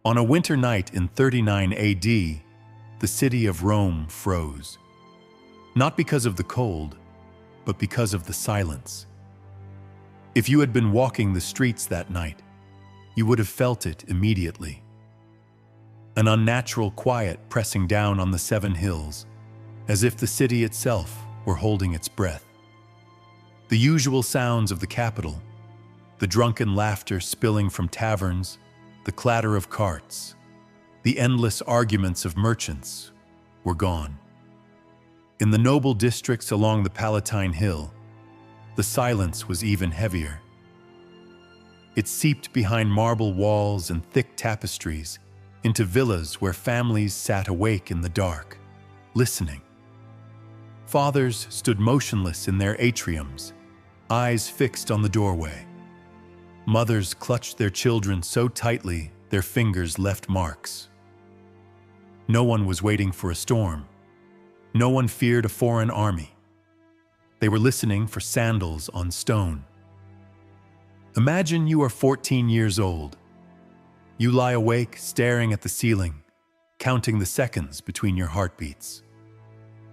On a winter night in 39 AD, the city of Rome froze. Not because of the cold, but because of the silence. If you had been walking the streets that night, you would have felt it immediately. An unnatural quiet pressing down on the 7 hills, as if the city itself were holding its breath. The usual sounds of the capital, the drunken laughter spilling from taverns, the clatter of carts, the endless arguments of merchants, were gone. In the noble districts along the Palatine Hill, the silence was even heavier. It seeped behind marble walls and thick tapestries into villas where families sat awake in the dark, listening. Fathers stood motionless in their atriums, eyes fixed on the doorway. Mothers clutched their children so tightly their fingers left marks. No one was waiting for a storm. No one feared a foreign army. They were listening for sandals on stone. Imagine you are 14 years old. You lie awake, staring at the ceiling, counting the seconds between your heartbeats.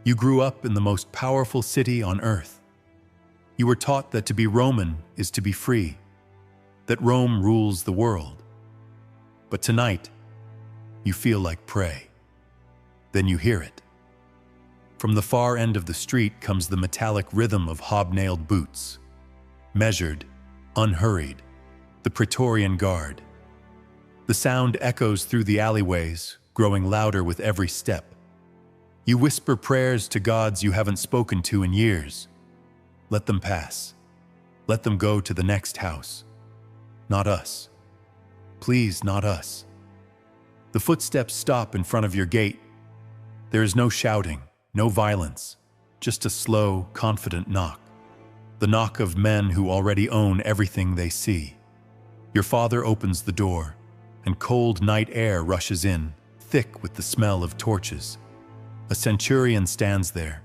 You grew up in the most powerful city on earth. You were taught that to be Roman is to be free, that Rome rules the world. But tonight, you feel like prey. Then you hear it. From the far end of the street comes the metallic rhythm of hobnailed boots. Measured, unhurried, the Praetorian Guard. The sound echoes through the alleyways, growing louder with every step. You whisper prayers to gods you haven't spoken to in years. Let them pass. Let them go to the next house. Not us. Please, not us. The footsteps stop in front of your gate. There is no shouting, no violence, just a slow, confident knock. The knock of men who already own everything they see. Your father opens the door, and cold night air rushes in, thick with the smell of torches. A centurion stands there,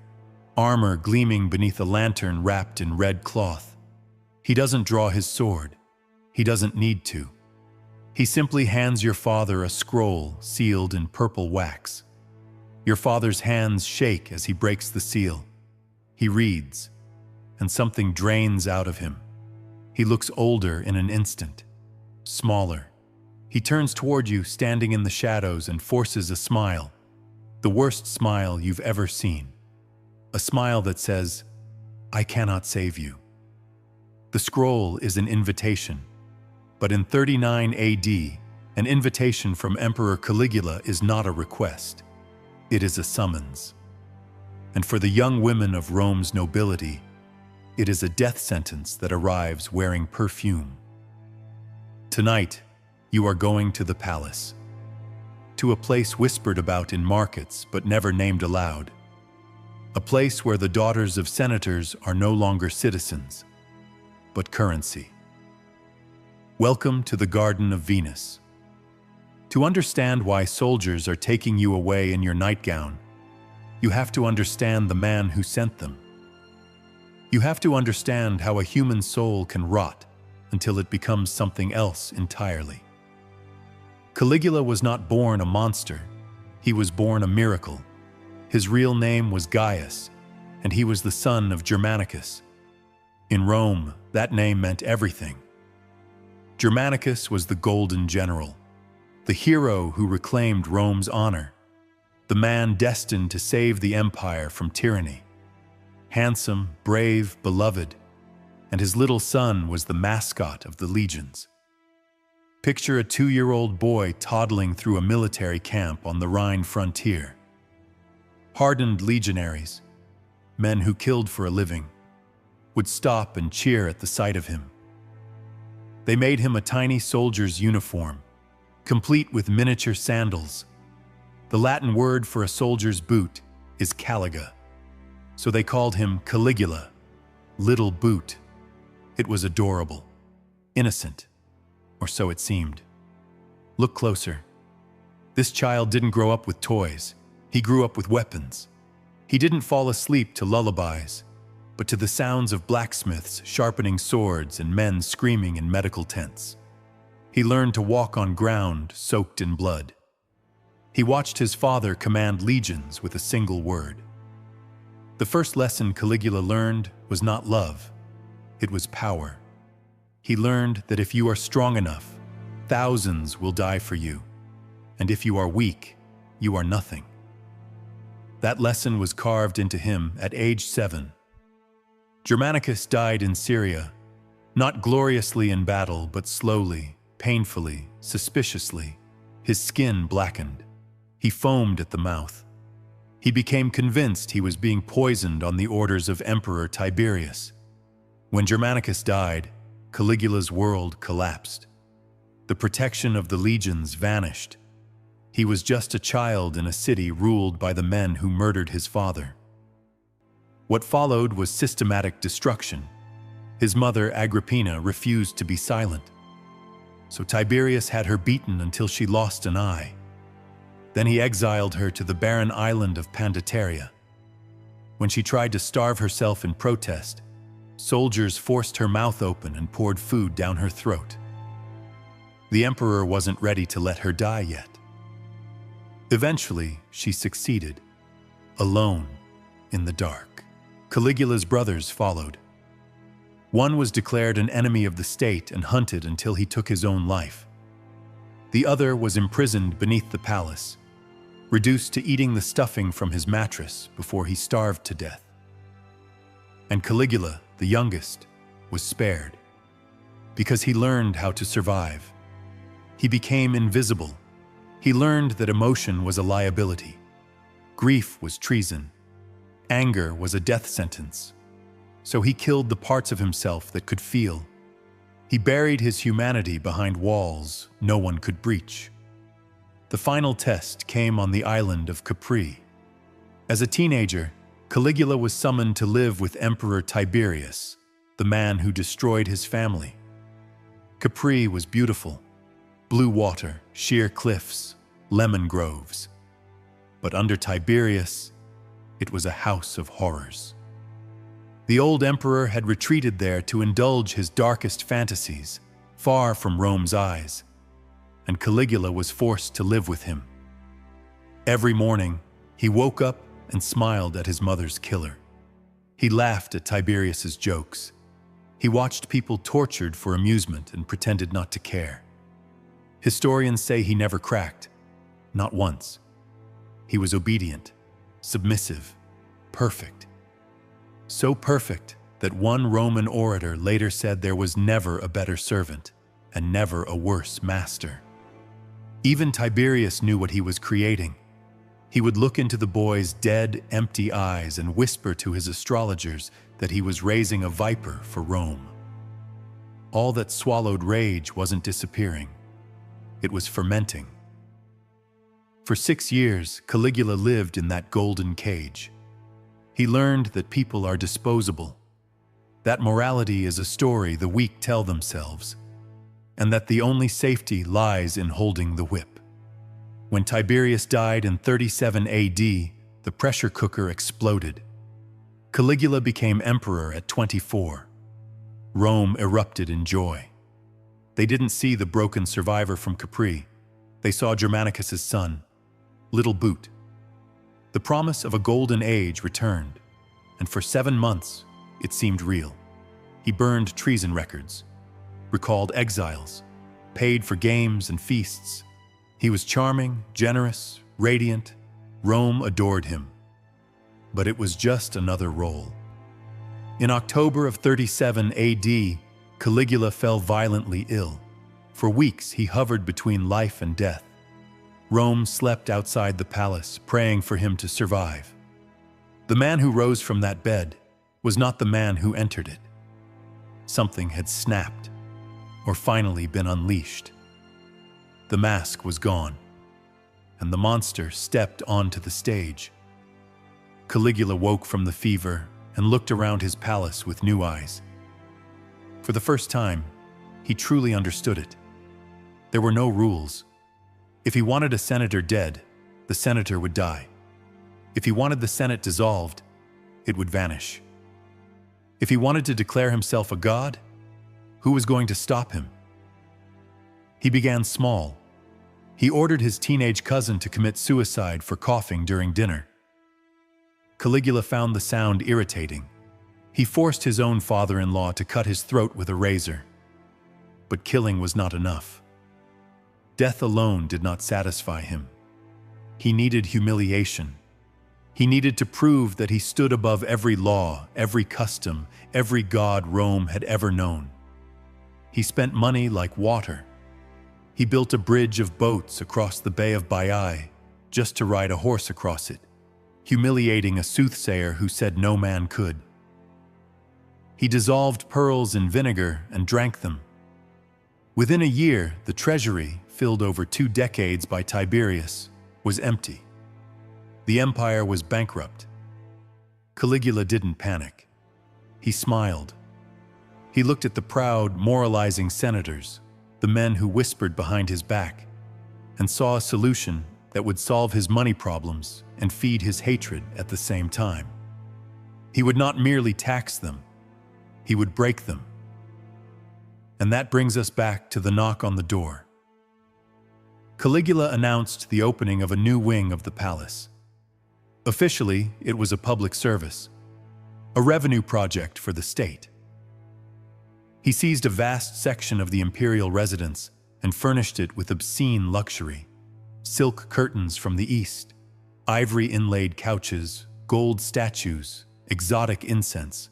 armor gleaming beneath a lantern wrapped in red cloth. He doesn't draw his sword. He doesn't need to. He simply hands your father a scroll sealed in purple wax. Your father's hands shake as he breaks the seal. He reads, and something drains out of him. He looks older in an instant, smaller. He turns toward you, standing in the shadows, and forces a smile. The worst smile you've ever seen. A smile that says, "I cannot save you." The scroll is an invitation. But in 39 AD, an invitation from Emperor Caligula is not a request. It is a summons. And for the young women of Rome's nobility, it is a death sentence that arrives wearing perfume. Tonight, you are going to the palace. To a place whispered about in markets but never named aloud. A place where the daughters of senators are no longer citizens, but currency. Welcome to the Garden of Venus. To understand why soldiers are taking you away in your nightgown, you have to understand the man who sent them. You have to understand how a human soul can rot until it becomes something else entirely. Caligula was not born a monster. He was born a miracle. His real name was Gaius, and he was the son of Germanicus. In Rome, that name meant everything. Germanicus was the golden general, the hero who reclaimed Rome's honor, the man destined to save the empire from tyranny. Handsome, brave, beloved, and his little son was the mascot of the legions. Picture a 2-year-old boy toddling through a military camp on the Rhine frontier. Hardened legionaries, men who killed for a living, would stop and cheer at the sight of him. They made him a tiny soldier's uniform, complete with miniature sandals. The Latin word for a soldier's boot is caliga, so they called him Caligula, little boot. It was adorable, innocent, or so it seemed. Look closer. This child didn't grow up with toys. He grew up with weapons. He didn't fall asleep to lullabies, but to the sounds of blacksmiths sharpening swords and men screaming in medical tents. He learned to walk on ground soaked in blood. He watched his father command legions with a single word. The first lesson Caligula learned was not love, it was power. He learned that if you are strong enough, thousands will die for you, and if you are weak, you are nothing. That lesson was carved into him at age 7. Germanicus died in Syria, not gloriously in battle, but slowly, painfully, suspiciously. His skin blackened. He foamed at the mouth. He became convinced he was being poisoned on the orders of Emperor Tiberius. When Germanicus died, Caligula's world collapsed. The protection of the legions vanished. He was just a child in a city ruled by the men who murdered his father. What followed was systematic destruction. His mother, Agrippina, refused to be silent. So Tiberius had her beaten until she lost an eye. Then he exiled her to the barren island of Pandateria. When she tried to starve herself in protest, soldiers forced her mouth open and poured food down her throat. The emperor wasn't ready to let her die yet. Eventually, she succeeded, alone, in the dark. Caligula's brothers followed. One was declared an enemy of the state and hunted until he took his own life. The other was imprisoned beneath the palace, reduced to eating the stuffing from his mattress before he starved to death. And Caligula, the youngest, was spared, because he learned how to survive. He became invisible. He learned that emotion was a liability. Grief was treason. Anger was a death sentence. So he killed the parts of himself that could feel. He buried his humanity behind walls no one could breach. The final test came on the island of Capri. As a teenager, Caligula was summoned to live with Emperor Tiberius, the man who destroyed his family. Capri was beautiful. Blue water, sheer cliffs, lemon groves. But under Tiberius, it was a house of horrors. The old emperor had retreated there to indulge his darkest fantasies, far from Rome's eyes, and Caligula was forced to live with him. Every morning, he woke up and smiled at his mother's killer. He laughed at Tiberius's jokes. He watched people tortured for amusement and pretended not to care. Historians say he never cracked, not once. He was obedient, submissive, perfect. So perfect that one Roman orator later said there was never a better servant and never a worse master. Even Tiberius knew what he was creating. He would look into the boy's dead, empty eyes and whisper to his astrologers that he was raising a viper for Rome. All that swallowed rage wasn't disappearing. It was fermenting. For 6 years, Caligula lived in that golden cage. He learned that people are disposable, that morality is a story the weak tell themselves, and that the only safety lies in holding the whip. When Tiberius died in 37 AD, the pressure cooker exploded. Caligula became emperor at 24. Rome erupted in joy. They didn't see the broken survivor from Capri. They saw Germanicus's son, Little Boot. The promise of a golden age returned, and for 7 months, it seemed real. He burned treason records, recalled exiles, paid for games and feasts. He was charming, generous, radiant. Rome adored him. But it was just another role. In October of 37 AD, Caligula fell violently ill. For weeks, he hovered between life and death. Rome slept outside the palace, praying for him to survive. The man who rose from that bed was not the man who entered it. Something had snapped, or finally been unleashed. The mask was gone, and the monster stepped onto the stage. Caligula woke from the fever and looked around his palace with new eyes. For the first time, he truly understood it. There were no rules. If he wanted a senator dead, the senator would die. If he wanted the Senate dissolved, it would vanish. If he wanted to declare himself a god, who was going to stop him? He began small. He ordered his teenage cousin to commit suicide for coughing during dinner. Caligula found the sound irritating. He forced his own father-in-law to cut his throat with a razor. But killing was not enough. Death alone did not satisfy him. He needed humiliation. He needed to prove that he stood above every law, every custom, every god Rome had ever known. He spent money like water. He built a bridge of boats across the Bay of Baiae just to ride a horse across it, humiliating a soothsayer who said no man could. He dissolved pearls in vinegar and drank them. Within a year, the treasury, filled over 2 decades by Tiberius, was empty. The empire was bankrupt. Caligula didn't panic. He smiled. He looked at the proud, moralizing senators, the men who whispered behind his back, and saw a solution that would solve his money problems and feed his hatred at the same time. He would not merely tax them, he would break them. And that brings us back to the knock on the door. Caligula announced the opening of a new wing of the palace. Officially, it was a public service, a revenue project for the state. He seized a vast section of the imperial residence and furnished it with obscene luxury: silk curtains from the east, ivory-inlaid couches, gold statues, exotic incense.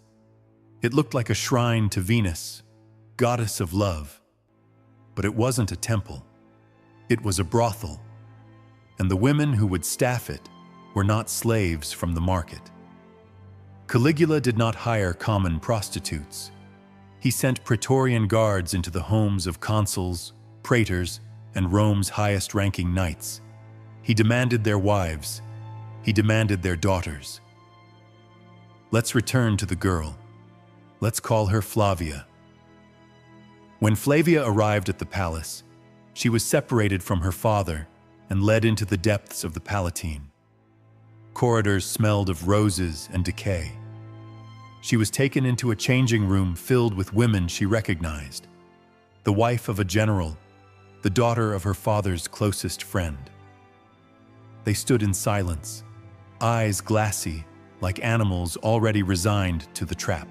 It looked like a shrine to Venus, goddess of love. But it wasn't a temple. It was a brothel, and the women who would staff it were not slaves from the market. Caligula did not hire common prostitutes. He sent Praetorian guards into the homes of consuls, praetors, and Rome's highest-ranking knights. He demanded their wives. He demanded their daughters. Let's return to the girl. Let's call her Flavia. When Flavia arrived at the palace, she was separated from her father and led into the depths of the Palatine. Corridors smelled of roses and decay. She was taken into a changing room filled with women she recognized: the wife of a general, the daughter of her father's closest friend. They stood in silence, eyes glassy, like animals already resigned to the trap.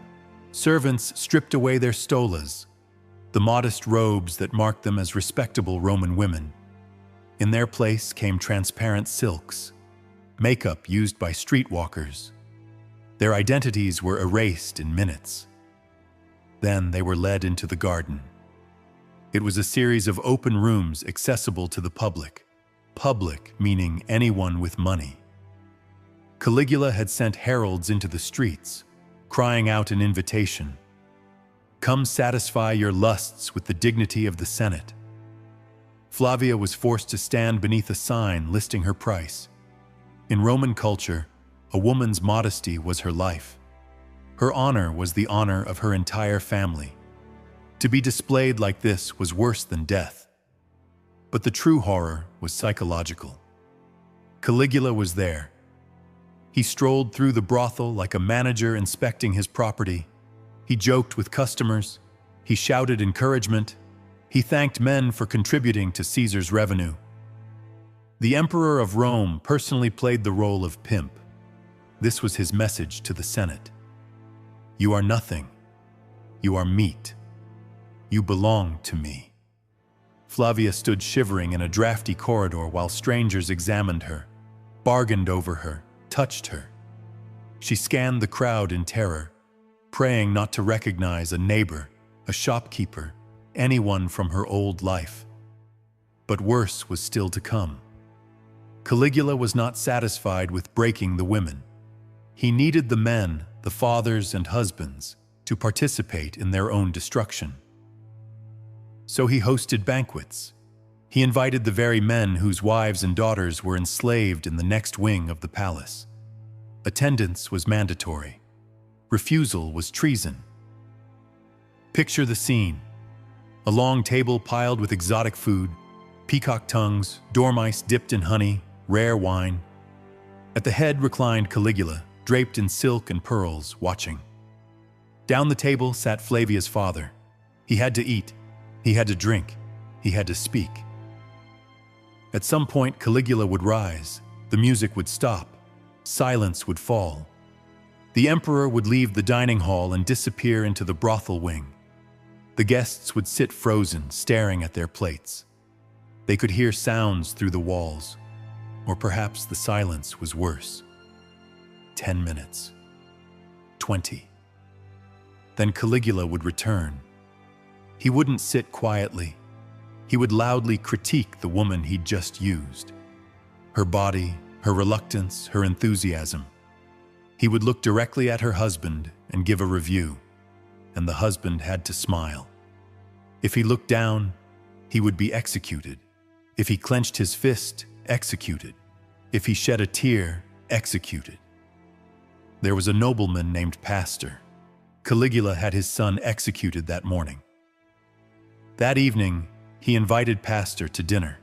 Servants stripped away their stolas, the modest robes that marked them as respectable Roman women. In their place came transparent silks, makeup used by streetwalkers. Their identities were erased in minutes. Then they were led into the garden. It was a series of open rooms accessible to the public. Public meaning anyone with money. Caligula had sent heralds into the streets, crying out an invitation: "Come satisfy your lusts with the dignity of the Senate." Flavia was forced to stand beneath a sign listing her price. In Roman culture, a woman's modesty was her life. Her honor was the honor of her entire family. To be displayed like this was worse than death. But the true horror was psychological. Caligula was there. He strolled through the brothel like a manager inspecting his property. He joked with customers. He shouted encouragement. He thanked men for contributing to Caesar's revenue. The Emperor of Rome personally played the role of pimp. This was his message to the Senate: "You are nothing. You are meat. You belong to me." Flavia stood shivering in a drafty corridor while strangers examined her, bargained over her, touched her. She scanned the crowd in terror, praying not to recognize a neighbor, a shopkeeper, anyone from her old life. But worse was still to come. Caligula was not satisfied with breaking the women. He needed the men, the fathers and husbands, to participate in their own destruction. So he hosted banquets. He invited the very men whose wives and daughters were enslaved in the next wing of the palace. Attendance was mandatory. Refusal was treason. Picture the scene: a long table piled with exotic food, peacock tongues, dormice dipped in honey, rare wine. At the head reclined Caligula, draped in silk and pearls, watching. Down the table sat Flavia's father. He had to eat. He had to drink. he had to speak. At some point, Caligula would rise, the music would stop, silence would fall. The emperor would leave the dining hall and disappear into the brothel wing. The guests would sit frozen, staring at their plates. They could hear sounds through the walls, or perhaps the silence was worse. 10 minutes. 20. Then Caligula would return. He wouldn't sit quietly. He would loudly critique the woman he'd just used. Her body, her reluctance, her enthusiasm. He would look directly at her husband and give a review, and the husband had to smile. If he looked down, he would be executed. If he clenched his fist, executed. If he shed a tear, executed. There was a nobleman named Pastor. Caligula had his son executed that morning. That evening, he invited Pastor to dinner.